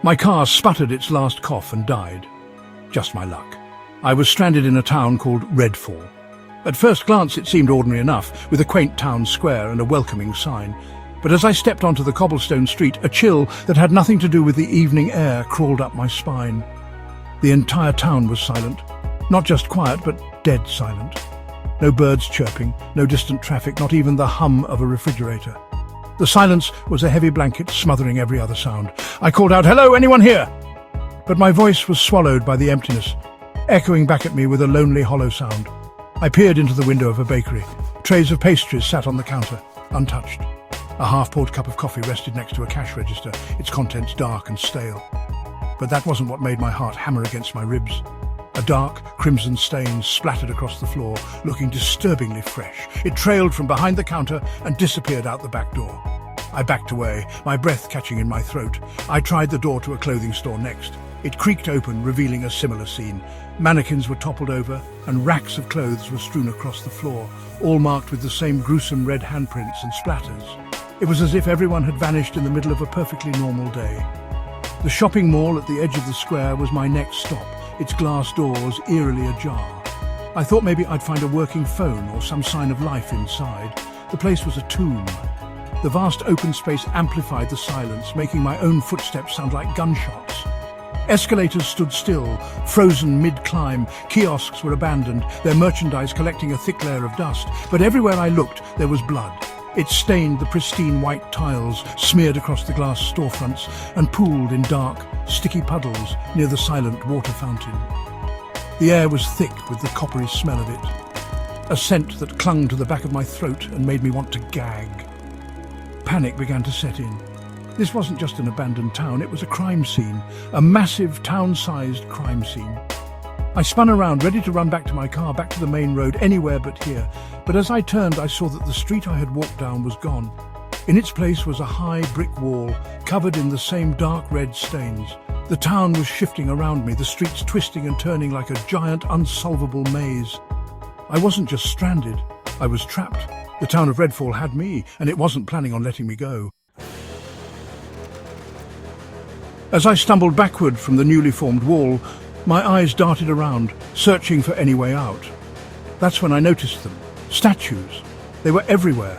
My car sputtered its last cough and died. Just my luck. I was stranded in a town called Redfall. At first glance it seemed ordinary enough, with a quaint town square and a welcoming sign. But as I stepped onto the cobblestone street, a chill that had nothing to do with the evening air crawled up my spine. The entire town was silent. Not just quiet, but dead silent. No birds chirping, no distant traffic, not even the hum of a refrigerator. The silence was a heavy blanket smothering every other sound. I called out, "Hello, anyone here?" But my voice was swallowed by the emptiness, echoing back at me with a lonely, hollow sound. I peered into the window of a bakery. Trays of pastries sat on the counter, untouched. A half-poured cup of coffee rested next to a cash register, its contents dark and stale. But that wasn't what made my heart hammer against my ribs. A dark, crimson stain splattered across the floor, looking disturbingly fresh. It trailed from behind the counter and disappeared out the back door. I backed away, my breath catching in my throat. I tried the door to a clothing store next. It creaked open, revealing a similar scene. Mannequins were toppled over, and racks of clothes were strewn across the floor, all marked with the same gruesome red handprints and splatters. It was as if everyone had vanished in the middle of a perfectly normal day. The shopping mall at the edge of the square was my next stop, its glass doors eerily ajar. I thought maybe I'd find a working phone or some sign of life inside. The place was a tomb. The vast open space amplified the silence, making my own footsteps sound like gunshots. Escalators stood still, frozen mid-climb. Kiosks were abandoned, their merchandise collecting a thick layer of dust. But everywhere I looked, there was blood. It stained the pristine white tiles, smeared across the glass storefronts, and pooled in dark, sticky puddles near the silent water fountain. The air was thick with the coppery smell of it, a scent that clung to the back of my throat and made me want to gag. Panic began to set in. This wasn't just an abandoned town, it was a crime scene, a massive town-sized crime scene. I spun around, ready to run back to my car, back to the main road, anywhere but here. But as I turned, I saw that the street I had walked down was gone. In its place was a high brick wall, covered in the same dark red stains. The town was shifting around me, the streets twisting and turning like a giant, unsolvable maze. I wasn't just stranded, I was trapped. The town of Redfall had me, and it wasn't planning on letting me go. As I stumbled backward from the newly formed wall, my eyes darted around, searching for any way out. That's when I noticed them. Statues. They were everywhere.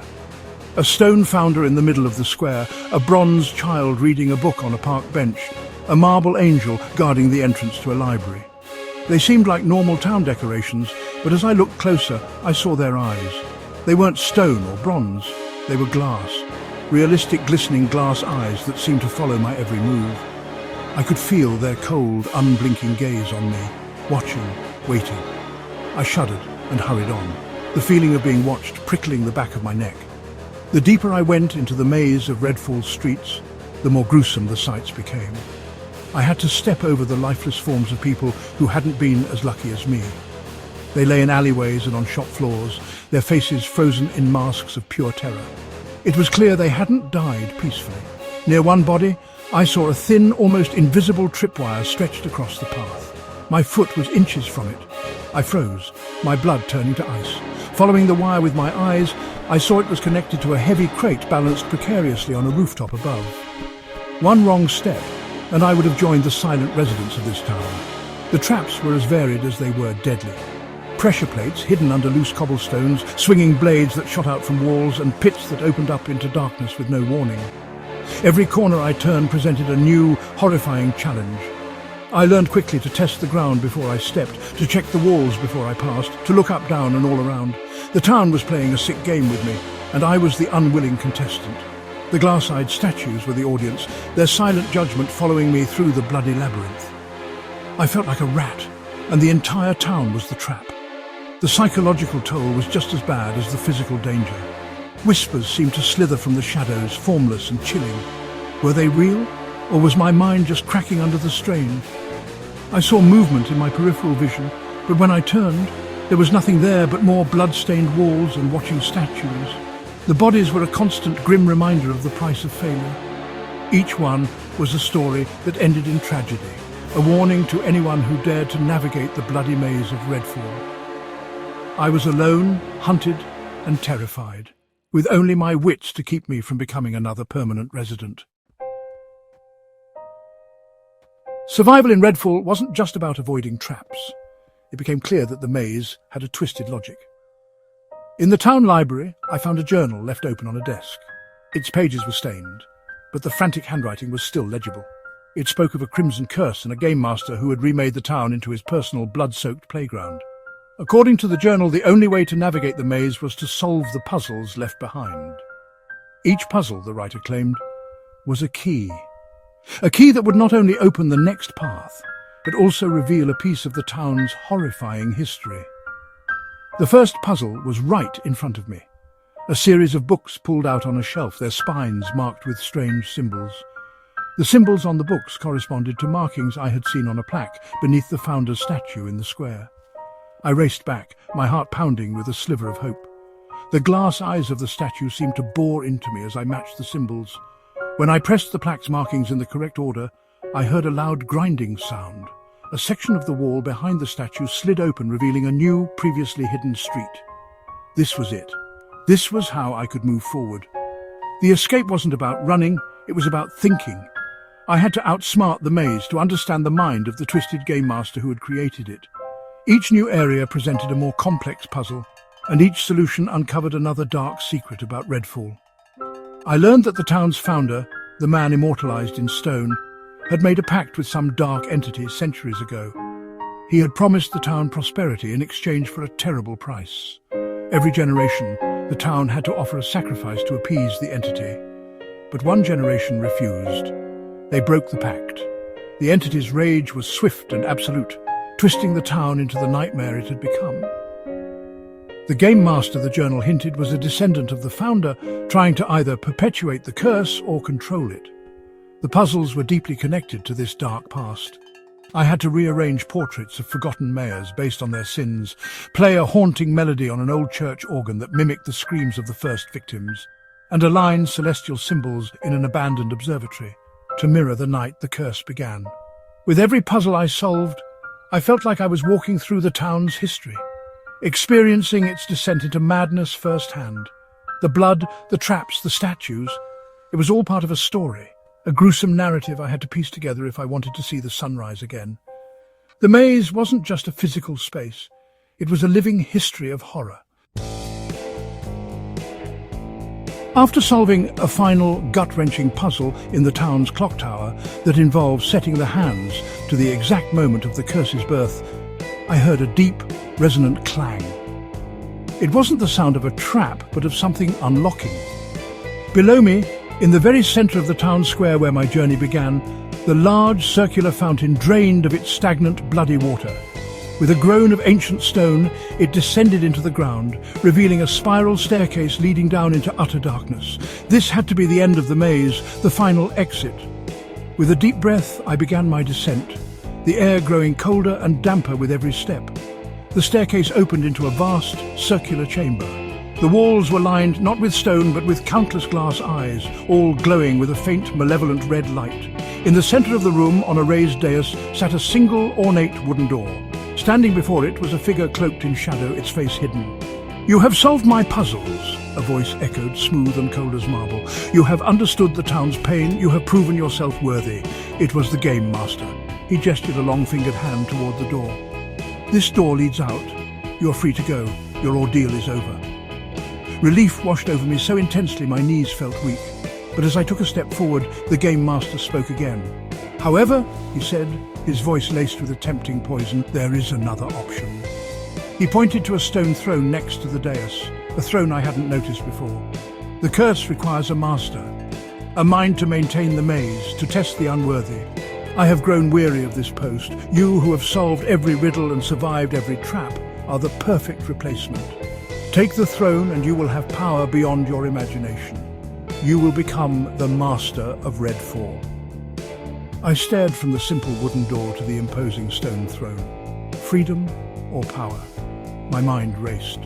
A stone founder in the middle of the square, a bronze child reading a book on a park bench, a marble angel guarding the entrance to a library. They seemed like normal town decorations, but as I looked closer, I saw their eyes. They weren't stone or bronze, they were glass. Realistic, glistening glass eyes that seemed to follow my every move. I could feel their cold, unblinking gaze on me, watching, waiting. I shuddered and hurried on, the feeling of being watched prickling the back of my neck. The deeper I went into the maze of Redfall's streets, the more gruesome the sights became. I had to step over the lifeless forms of people who hadn't been as lucky as me. They lay in alleyways and on shop floors, their faces frozen in masks of pure terror. It was clear they hadn't died peacefully. Near one body, I saw a thin, almost invisible tripwire stretched across the path. My foot was inches from it. I froze, my blood turning to ice. Following the wire with my eyes, I saw it was connected to a heavy crate balanced precariously on a rooftop above. One wrong step, and I would have joined the silent residents of this town. The traps were as varied as they were deadly. Pressure plates hidden under loose cobblestones, swinging blades that shot out from walls, and pits that opened up into darkness with no warning. Every corner I turned presented a new, horrifying challenge. I learned quickly to test the ground before I stepped, to check the walls before I passed, to look up, down and all around. The town was playing a sick game with me, and I was the unwilling contestant. The glass-eyed statues were the audience, their silent judgment following me through the bloody labyrinth. I felt like a rat, and the entire town was the trap. The psychological toll was just as bad as the physical danger. Whispers seemed to slither from the shadows, formless and chilling. Were they real, or was my mind just cracking under the strain? I saw movement in my peripheral vision, but when I turned, there was nothing there but more blood-stained walls and watching statues. The bodies were a constant grim reminder of the price of failure. Each one was a story that ended in tragedy, a warning to anyone who dared to navigate the bloody maze of Redfall. I was alone, hunted and terrified, with only my wits to keep me from becoming another permanent resident. Survival in Redfall wasn't just about avoiding traps. It became clear that the maze had a twisted logic. In the town library, I found a journal left open on a desk. Its pages were stained, but the frantic handwriting was still legible. It spoke of a crimson curse and a game master who had remade the town into his personal blood-soaked playground. According to the journal, the only way to navigate the maze was to solve the puzzles left behind. Each puzzle, the writer claimed, was a key. A key that would not only open the next path, but also reveal a piece of the town's horrifying history. The first puzzle was right in front of me. A series of books pulled out on a shelf, their spines marked with strange symbols. The symbols on the books corresponded to markings I had seen on a plaque beneath the founder's statue in the square. I raced back, my heart pounding with a sliver of hope. The glass eyes of the statue seemed to bore into me as I matched the symbols. When I pressed the plaque's markings in the correct order, I heard a loud grinding sound. A section of the wall behind the statue slid open, revealing a new, previously hidden street. This was it. This was how I could move forward. The escape wasn't about running, it was about thinking. I had to outsmart the maze to understand the mind of the twisted game master who had created it. Each new area presented a more complex puzzle, and each solution uncovered another dark secret about Redfall. I learned that the town's founder, the man immortalized in stone, had made a pact with some dark entity centuries ago. He had promised the town prosperity in exchange for a terrible price. Every generation, the town had to offer a sacrifice to appease the entity. But one generation refused. They broke the pact. The entity's rage was swift and absolute, twisting the town into the nightmare it had become. The game master, the journal hinted, was a descendant of the founder, trying to either perpetuate the curse or control it. The puzzles were deeply connected to this dark past. I had to rearrange portraits of forgotten mayors based on their sins, play a haunting melody on an old church organ that mimicked the screams of the first victims, and align celestial symbols in an abandoned observatory to mirror the night the curse began. With every puzzle I solved, I felt like I was walking through the town's history, experiencing its descent into madness firsthand. The blood, the traps, the statues, it was all part of a story, a gruesome narrative I had to piece together if I wanted to see the sunrise again. The maze wasn't just a physical space, it was a living history of horror. After solving a final gut-wrenching puzzle in the town's clock tower that involved setting the hands to the exact moment of the curse's birth, I heard a deep, resonant clang. It wasn't the sound of a trap, but of something unlocking. Below me, in the very center of the town square where my journey began, the large circular fountain drained of its stagnant, bloody water. With a groan of ancient stone, it descended into the ground, revealing a spiral staircase leading down into utter darkness. This had to be the end of the maze, the final exit. With a deep breath, I began my descent, the air growing colder and damper with every step. The staircase opened into a vast, circular chamber. The walls were lined not with stone, but with countless glass eyes, all glowing with a faint, malevolent red light. In the center of the room, on a raised dais, sat a single, ornate wooden door. Standing before it was a figure cloaked in shadow, its face hidden. "You have solved my puzzles," a voice echoed, smooth and cold as marble. "You have understood the town's pain, you have proven yourself worthy." It was the game master. He gestured a long-fingered hand toward the door. "This door leads out. You're free to go. Your ordeal is over." Relief washed over me so intensely my knees felt weak. But as I took a step forward, the game master spoke again. "However," he said, his voice laced with a tempting poison, "there is another option." He pointed to a stone throne next to the dais, a throne I hadn't noticed before. "The curse requires a master, a mind to maintain the maze, to test the unworthy. I have grown weary of this post. You who have solved every riddle and survived every trap are the perfect replacement. Take the throne and you will have power beyond your imagination. You will become the master of Redfall." I stared from the simple wooden door to the imposing stone throne. Freedom or power? My mind raced.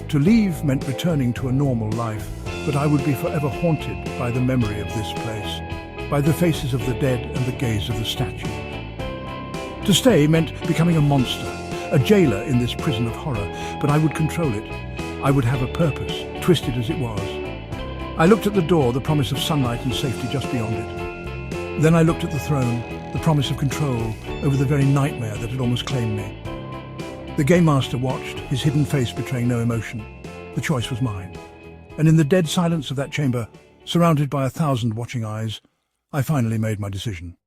To leave meant returning to a normal life, but I would be forever haunted by the memory of this place, by the faces of the dead and the gaze of the statues. To stay meant becoming a monster, a jailer in this prison of horror, but I would control it. I would have a purpose, twisted as it was. I looked at the door, the promise of sunlight and safety just beyond it. Then I looked at the the promise of control over the very nightmare that had almost claimed me. The game master watched, his hidden face betraying no emotion. The choice was mine. And in the dead silence of that chamber, surrounded by 1,000 watching eyes, I finally made my decision.